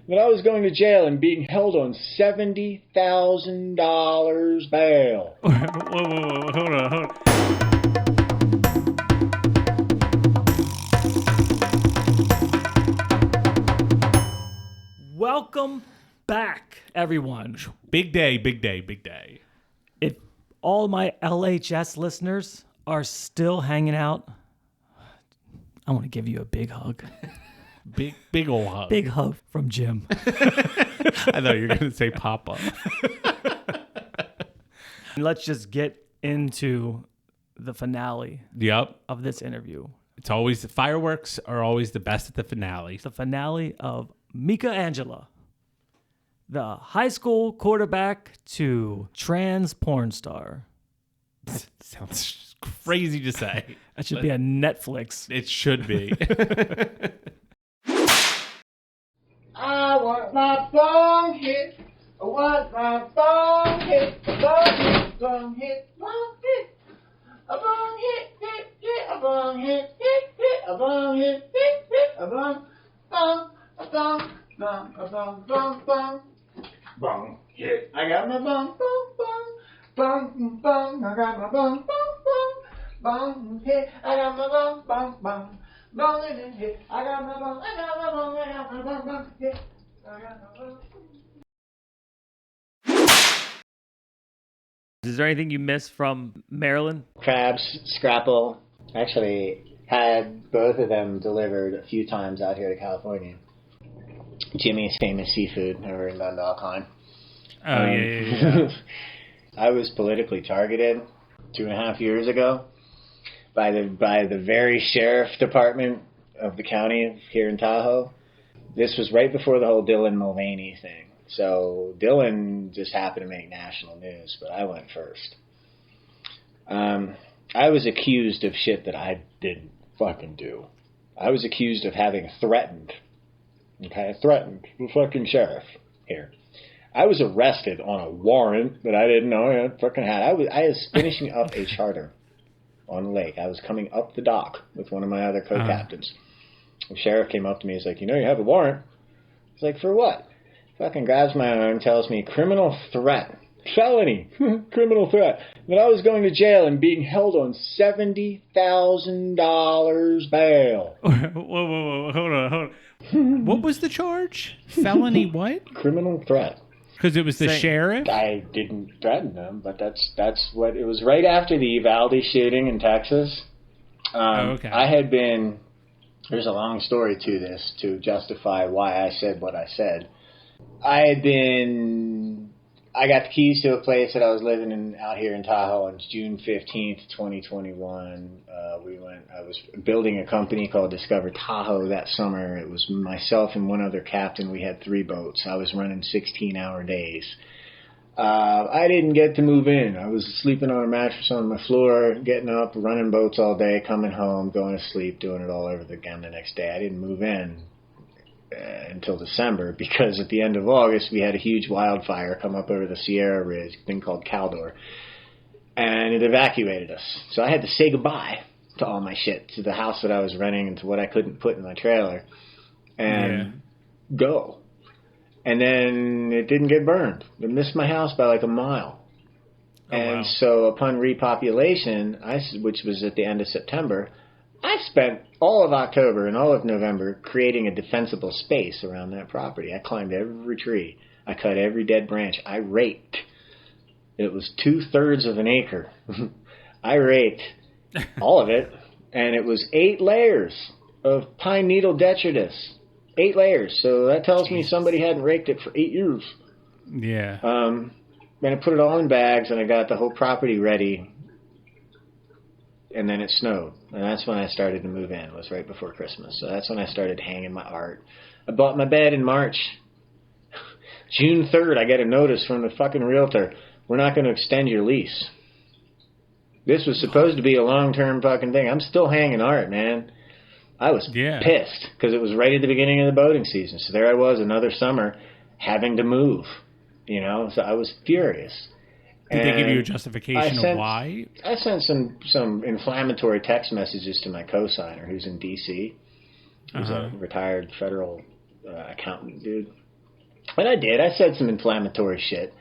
that I was going to jail and being held on $70,000 bail. Whoa, hold on. Welcome back, everyone. Big day. If all my LHS listeners are still hanging out, I want to give you a big hug. Big ol' hug. Big hug from Jim. I thought you were going to say Papa. Let's just get into the finale Yep. of this interview. It's always, the fireworks are always the best at the finale. The finale of Micha Angela, the high school quarterback to Trans Pornstar. That sounds crazy to say. That should be a Netflix. It should be. I want my bong hit. I want my bong hit. A bong hit. A bong hit, hit, hit. A bong hit, hit, hit. A bong hit, hit, hit. A bong, bong, a bong, bong, a bong, bong, bong. Bong hit. I got my bong, bong, bong. Bong, bong. I got my bong, bong, bong. Bong hit. I got my bong, bong, bong. Bong hit. I got my bong. I got my bong. I got my bong, bong hit. I got my bong. Is there anything you missed from Maryland? Crabs, scrapple. Actually, had both of them delivered a few times out here to California. Jimmy's Famous Seafood over in Dundalk. Yeah. I was politically targeted 2.5 years ago by the very sheriff department of the county here in Tahoe. This was right before the whole Dylan Mulvaney thing. So Dylan just happened to make national news, but I went first. I was accused of shit that I didn't fucking do. I was accused of having threatened the fucking sheriff here. I was arrested on a warrant that I didn't know I fucking had. I was finishing up a charter on the lake. I was coming up the dock with one of my other co-captains. The sheriff came up to me. He's like, you know, you have a warrant. I was like, for what? Fucking grabs my arm, tells me criminal threat, felony, criminal threat, that I was going to jail and being held on $70,000 bail. Whoa, hold on. What was the charge? Felony what? Criminal threat. Because it was the sheriff? I didn't threaten them, but that's what it was. Right after the Uvalde shooting in Texas. Okay. I had been. There's a long story to this to justify why I said what I said. I got the keys to a place that I was living in out here in Tahoe on June 15th, 2021. I was building a company called Discover Tahoe that summer. It was myself and one other captain. We had 3 boats. I was running 16-hour days. I didn't get to move in. I was sleeping on a mattress on my floor, getting up, running boats all day, coming home, going to sleep, doing it all over again the next day. I didn't move in until December because at the end of August we had a huge wildfire come up over the Sierra Ridge, a thing called Caldor, and it evacuated us. So I had to say goodbye to all my shit, to the house that I was renting and to what I couldn't put in my trailer, and go. And then it didn't get burned. It missed my house by like a mile. So upon repopulation, which was at the end of September, I spent all of October and all of November creating a defensible space around that property. I climbed every tree. I cut every dead branch. I raked. It was 2/3 of an acre. I raked all of it, and it was 8 layers of pine needle detritus. 8 layers. So that tells me somebody hadn't raked it for 8 years. Yeah. And I put it all in bags, and I got the whole property ready. And then it snowed. And that's when I started to move in. It was right before Christmas. So that's when I started hanging my art. I bought my bed in March. June 3rd, I get a notice from the fucking realtor. We're not going to extend your lease. This was supposed to be a long-term fucking thing. I'm still hanging art, man. I was pissed because it was right at the beginning of the boating season. So there I was another summer having to move, you know. So I was furious. Did they give you a justification of why? I sent some inflammatory text messages to my co-signer who's in D.C. He's a retired federal accountant dude. And I did. I said some inflammatory shit.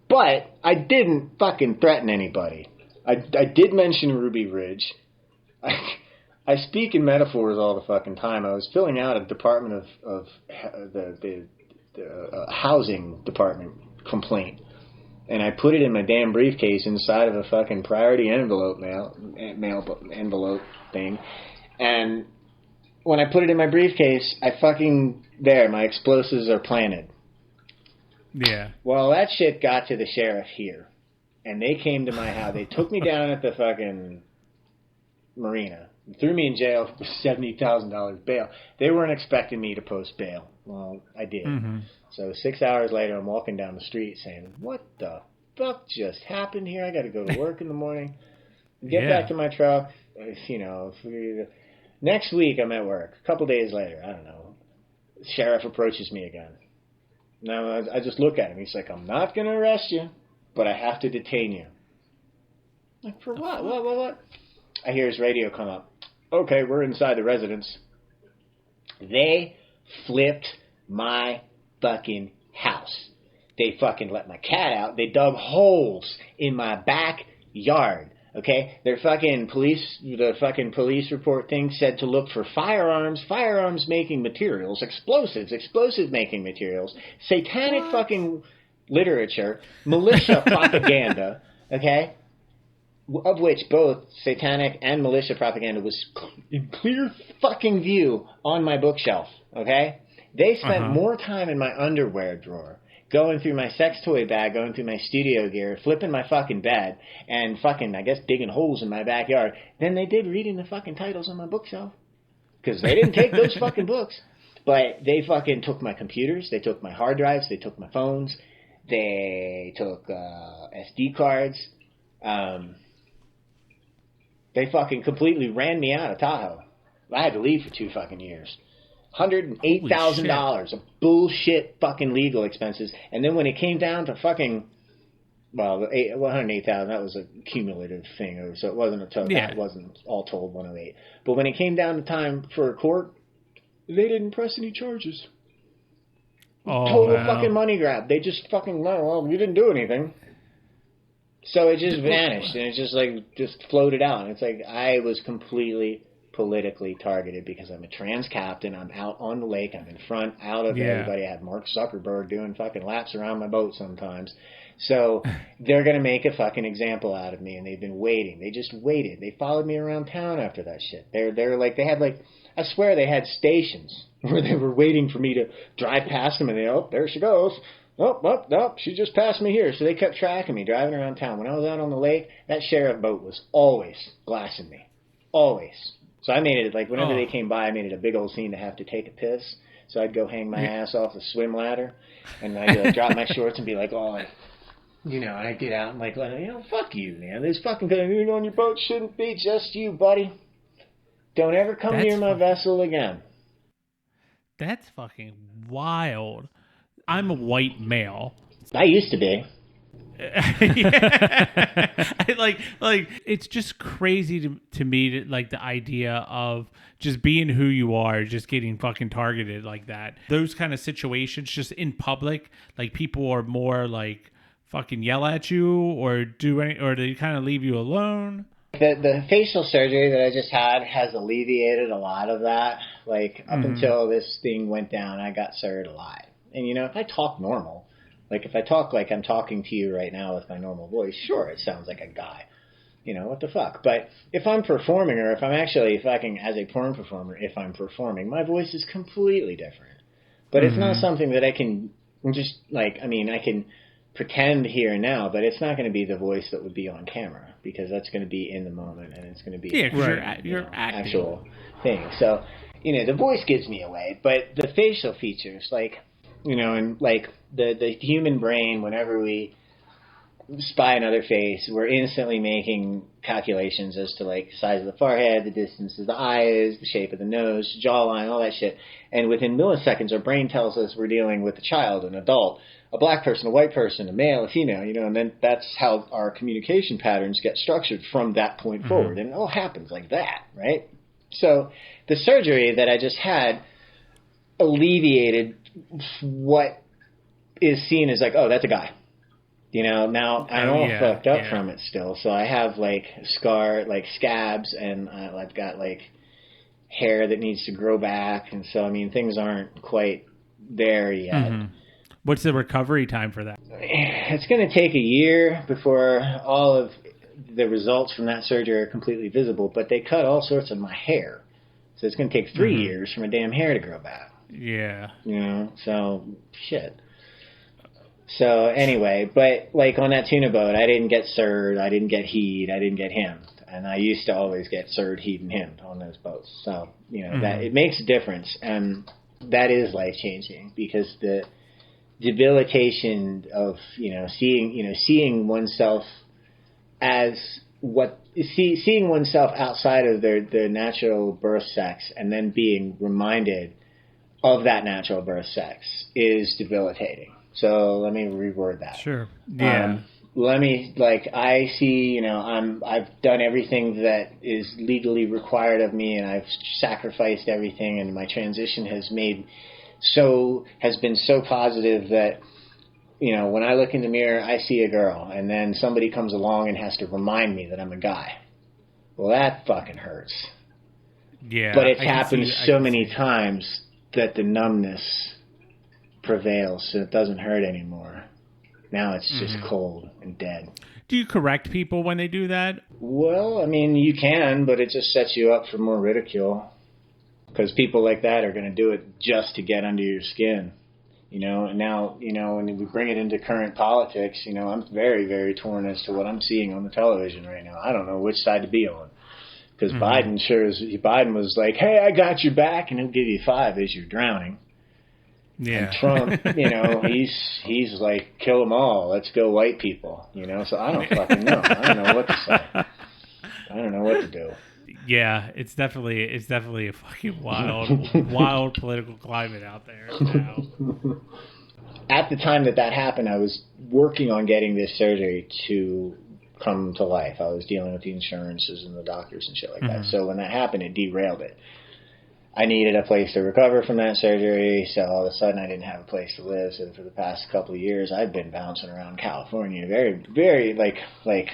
But I didn't fucking threaten anybody. I did mention Ruby Ridge. I speak in metaphors all the fucking time. I was filling out a Department of the Housing Department complaint. And I put it in my damn briefcase inside of a fucking priority envelope mail envelope thing. And when I put it in my briefcase, my explosives are planted. Yeah. Well, that shit got to the sheriff here. And they came to my house. They took me down at the fucking marina. Threw me in jail for $70,000 bail. They weren't expecting me to post bail. Well, I did. Mm-hmm. So 6 hours later, I'm walking down the street saying, what the fuck just happened here? I got to go to work in the morning. Get back to my truck. Next week, I'm at work. A couple days later, I don't know. The sheriff approaches me again. Now, I just look at him. He's like, I'm not going to arrest you, but I have to detain you. Like, for what? What? I hear his radio come up. Okay, we're inside the residence. They flipped my fucking house. They fucking let my cat out. They dug holes in my backyard. Okay? The fucking police report thing said to look for firearms making materials, explosive making materials, satanic fucking literature, militia propaganda, okay? Of which both satanic and militia propaganda was in clear fucking view on my bookshelf, okay? They spent more time in my underwear drawer, going through my sex toy bag, going through my studio gear, flipping my fucking bed, and fucking, I guess, digging holes in my backyard, than they did reading the fucking titles on my bookshelf. Because they didn't take those fucking books. But they fucking took my computers, they took my hard drives, they took my phones, they took SD cards, they fucking completely ran me out of Tahoe. I had to leave for 2 fucking years. $108,000 of bullshit fucking legal expenses. And then when it came down to fucking, $108,000, that was a cumulative thing. So it wasn't a total, it wasn't all told 108. But when it came down to time for a court, they didn't press any charges. Total fucking money grab. They just fucking, well, you didn't do anything. So it just vanished, and it just floated out. And it's like I was completely politically targeted because I'm a trans captain. I'm out on the lake. I'm in front, out of everybody. I have Mark Zuckerberg doing fucking laps around my boat sometimes. So they're going to make a fucking example out of me, and they've been waiting. They just waited. They followed me around town after that shit. They're like, they had like, I swear they had stations where they were waiting for me to drive past them, and there she goes. Oh, she just passed me here. So they kept tracking me, driving around town. When I was out on the lake, that sheriff boat was always glassing me. Always. So I made it, like, whenever they came by, I made it a big old scene to have to take a piss. So I'd go hang my ass off the swim ladder, and I'd drop my shorts and be like, and I'd get out and like, fuck you, man. This fucking thing on your boat shouldn't be just you, buddy. Don't ever come near my vessel again. That's fucking wild. I'm a white male. I used to be. like it's just crazy to me that, like, the idea of just being who you are, just getting fucking targeted like that. Those kind of situations just in public, like, people are more like fucking yell at you or they kind of leave you alone. The facial surgery that I just had has alleviated a lot of that. Like, up until this thing went down, I got surgered alive. And, if I talk normal, like if I talk like I'm talking to you right now with my normal voice, sure, it sounds like a guy. What the fuck? But if I'm performing, or if I can, as a porn performer, if I'm performing, my voice is completely different. But it's not something that I can just, like, I can pretend here and now, but it's not going to be the voice that would be on camera, because that's going to be in the moment, and it's going to be you're acting. Actual thing. So, the voice gives me away, but the facial features, like, and like the human brain, whenever we spy another face, we're instantly making calculations as to, like, the size of the forehead, the distance of the eyes, the shape of the nose, jawline, all that shit. And within milliseconds, our brain tells us we're dealing with a child, an adult, a black person, a white person, a male, a female, and then that's how our communication patterns get structured from that point forward. And it all happens like that, right? So the surgery that I just had alleviated what is seen as like, oh, that's a guy. You know, now I'm all fucked up from it still. So I have like scabs, and I've got like hair that needs to grow back. And so, I mean, things aren't quite there yet. Mm-hmm. What's the recovery time for that? It's going to take a year before all of the results from that surgery are completely visible, but they cut all sorts of my hair. So it's going to take 3 years for my damn hair to grow back. Yeah. You know, so shit. So anyway, but like on that tuna boat, I didn't get surd, I didn't get heed, I didn't get hemmed. And I used to always get surd, heed, and hemmed on those boats. So, you know, that it makes a difference. And that is life-changing because the debilitation of, seeing oneself as seeing oneself outside of their natural birth sex and then being reminded of that natural birth sex is debilitating. So let me reword that. Sure. Yeah. I see, I've done everything that is legally required of me, and I've sacrificed everything, and my transition has been so positive that, when I look in the mirror, I see a girl, and then somebody comes along and has to remind me that I'm a guy. Well, that fucking hurts. Yeah. But it's happened so many times that the numbness prevails, so it doesn't hurt anymore. Now it's just cold and dead. Do you correct people when they do that? Well, I mean, you can, but it just sets you up for more ridicule. Because people like that are going to do it just to get under your skin. And now, when we bring it into current politics, I'm very, very torn as to what I'm seeing on the television right now. I don't know which side to be on. Because Biden was like, hey, I got your back, and he'll give you 5 as you're drowning. Yeah. And Trump, he's like, kill them all. Let's go white people. So I don't fucking know. I don't know what to say. I don't know what to do. Yeah, it's definitely a fucking wild political climate out there now. At the time that happened, I was working on getting this surgery to come to life. I was dealing with the insurances and the doctors and shit like that. So when that happened, it derailed it. I needed a place to recover from that surgery, so all of a sudden I didn't have a place to live. So for the past couple of years, I've been bouncing around California, very, very like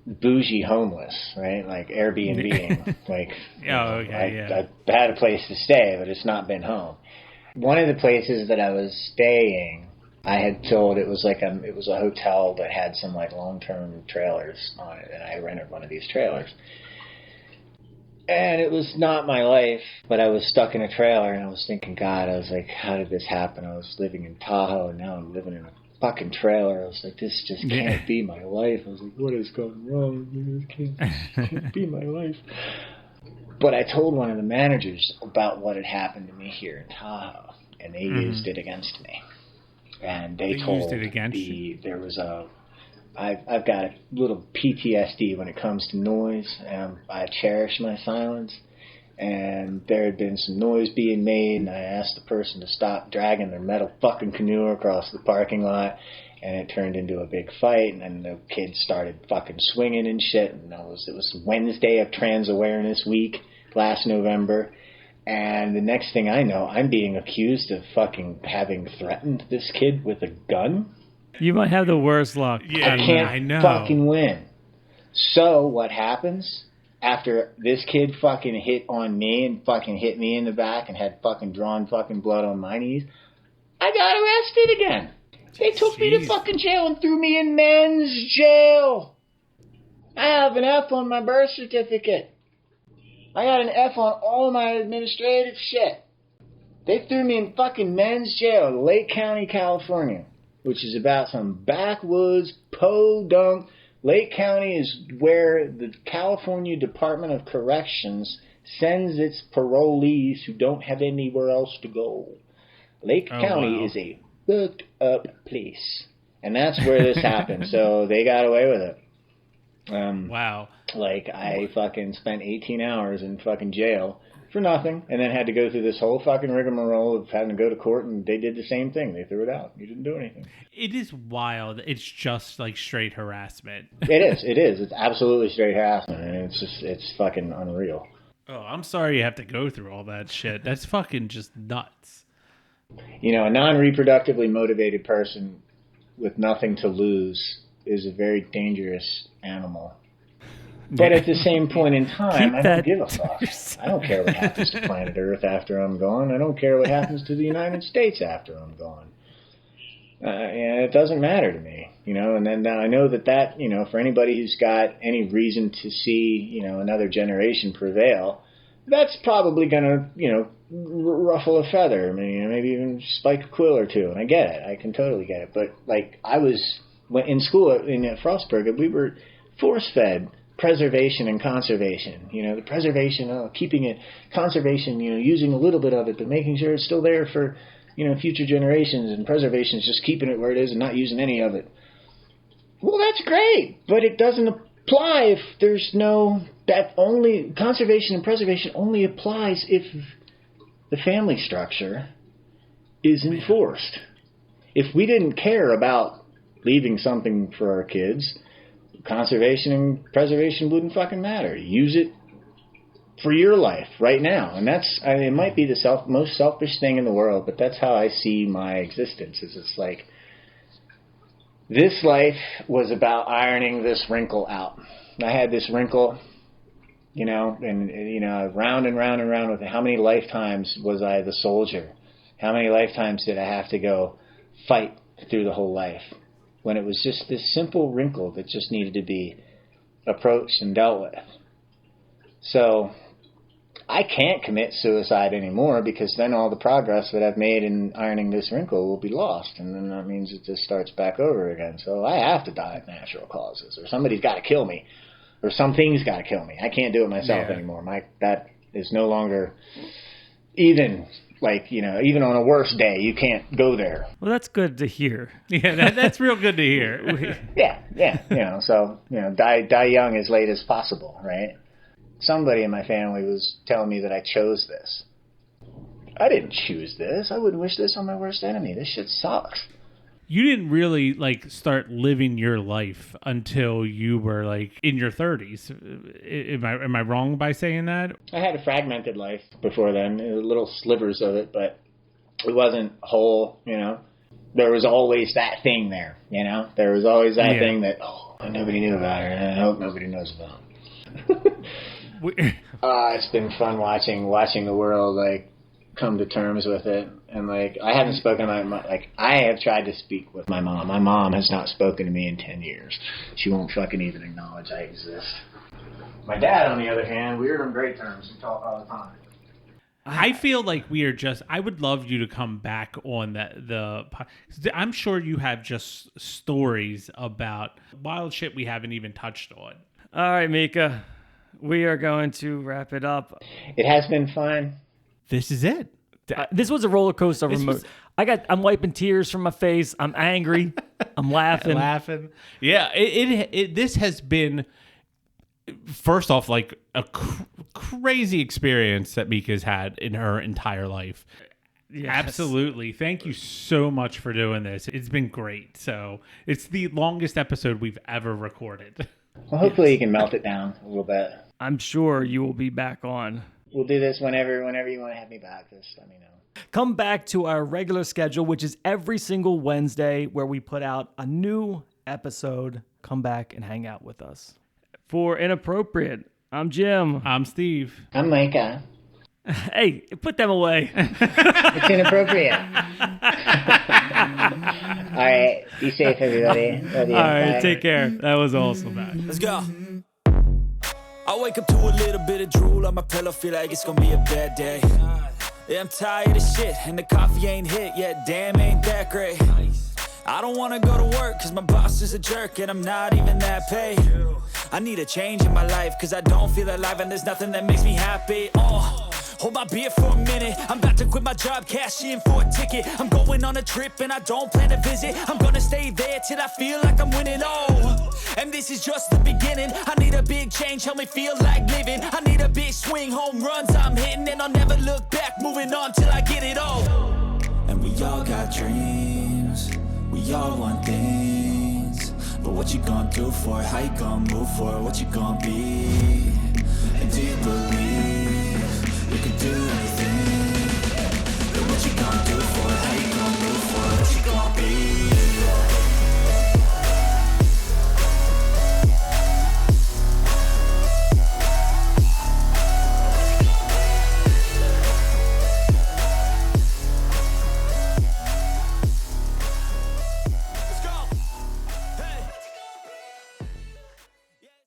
bougie homeless, right? Like Airbnb. I've had a place to stay, but it's not been home. One of the places that I was staying, I had told it was it was a hotel that had some like long-term trailers on it, and I rented one of these trailers. And it was not my life, but I was stuck in a trailer, and I was thinking, God, I was like, how did this happen? I was living in Tahoe, and now I'm living in a fucking trailer. I was like, this just can't be my life. I was like, what is going wrong? This can't be my life. But I told one of the managers about what had happened to me here in Tahoe, and they used it against me. And they told used it against you? There was I've got a little PTSD when it comes to noise. I cherish my silence. And there had been some noise being made, and I asked the person to stop dragging their metal fucking canoe across the parking lot, and it turned into a big fight, and then the kids started fucking swinging and shit, and it was Wednesday of Trans Awareness Week last November, and the next thing I know, I'm being accused of fucking having threatened this kid with a gun. You might have the worst luck. Yeah, I can't fucking win. So what happens? After this kid fucking hit on me and fucking hit me in the back and had fucking drawn fucking blood on my knees, I got arrested again. They took me to fucking jail and threw me in men's jail. I have an F on my birth certificate. I got an F on all my administrative shit. They threw me in fucking men's jail in Lake County, California, which is about some backwoods, podunk. Lake County is where the California Department of Corrections sends its parolees who don't have anywhere else to go. Lake County is a fucked up place. And that's where this happened. So they got away with it. Wow. Like, I fucking spent 18 hours in fucking jail for nothing, and then had to go through this whole fucking rigmarole of having to go to court, and they did the same thing. They threw it out. You didn't do anything. It is wild. It's just like straight harassment. It is. It's absolutely straight harassment, and it's fucking unreal. Oh, I'm sorry you have to go through all that shit. That's fucking just nuts. You know, a non-reproductively motivated person with nothing to lose is a very dangerous animal. But at the same point in time, I don't give a fuck. I don't care what happens to planet Earth after I'm gone. I don't care what happens to the United States after I'm gone. And it doesn't matter to me, you know. And then I know that, you know, for anybody who's got any reason to see, you know, another generation prevail, that's probably going to, you know, ruffle a feather. I mean, you know, maybe even spike a quill or two. And I get it. I can totally get it. But, like, in school at Frostburg, we were force-fed preservation and conservation. You know, the preservation, keeping it, conservation, you know, using a little bit of it, but making sure it's still there for, you know, future generations, and preservation is just keeping it where it is and not using any of it. Well, that's great, but it doesn't apply if there's conservation and preservation only applies if the family structure is enforced. If we didn't care about leaving something for our kids, conservation and preservation wouldn't fucking matter. Use it for your life right now. And it might be the most selfish thing in the world, but that's how I see my existence. It's like, this life was about ironing this wrinkle out. I had this wrinkle, you know, and, you know, round and round and round with it. How many lifetimes was I the soldier? How many lifetimes did I have to go fight through the whole life? When it was just this simple wrinkle that just needed to be approached and dealt with. So I can't commit suicide anymore, because then all the progress that I've made in ironing this wrinkle will be lost. And then that means it just starts back over again. So I have to die of natural causes, or somebody's got to kill me, or something's got to kill me. I can't do it myself anymore. That is no longer even... Like, you know, even on a worse day, you can't go there. Well, that's good to hear. Yeah, that's real good to hear. Yeah. You know, so, you know, die young as late as possible, right? Somebody in my family was telling me that I chose this. I didn't choose this. I wouldn't wish this on my worst enemy. This shit sucks. You didn't really, like, start living your life until you were, like, in your 30s. Am I wrong by saying that? I had a fragmented life before then, little slivers of it, but it wasn't whole, you know. There was always that thing there, you know. There was always that thing that, nobody knew about her, and I hope nobody knows about. It's been fun watching the world, like, come to terms with it. And, like, I haven't spoken to I have tried to speak with my mom. My mom has not spoken to me in 10 years. She won't fucking even acknowledge I exist. My dad, on the other hand, we're on great terms. We talk all the time. I feel like I would love you to come back on I'm sure you have just stories about wild shit we haven't even touched on. All right, Micha, we are going to wrap it up. It has been fun. This is it. This was a roller coaster. I'm wiping tears from my face. I'm angry. I'm laughing. Yeah, this has been, first off, like a crazy experience that Micha's had in her entire life. Yes. Absolutely. Thank you so much for doing this. It's been great. So it's the longest episode we've ever recorded. Well, hopefully you can melt it down a little bit. I'm sure you will be back on. We'll do this whenever you want to have me back. Just let me know. Come back to our regular schedule, which is every single Wednesday, where we put out a new episode. Come back and hang out with us. For Inappropriate, I'm Jim. I'm Steve. I'm Micha. Hey, put them away. It's inappropriate. All right. Be safe, everybody. Love you. All right. Bye. Take care. That was awesome, man. Let's go. I wake up to a little bit of drool on my pillow, feel like it's gonna be a bad day. Yeah, I'm tired of shit, and the coffee ain't hit yet, damn, ain't that great. I don't wanna go to work, cause my boss is a jerk, and I'm not even that paid. I need a change in my life, cause I don't feel alive, and there's nothing that makes me happy. Hold my beer for a minute. I'm about to quit my job, cash in for a ticket. I'm going on a trip and I don't plan to visit. I'm gonna stay there till I feel like I'm winning. And this is just the beginning. I need a big change, help me feel like living. I need a big swing, home runs I'm hitting, and I'll never look back, moving on till I get it all. And we all got dreams, we all want things. But what you gonna do for it? How you gonna move for it? What you gonna be? And do you believe you can do anything? But what you gonna do it for? How you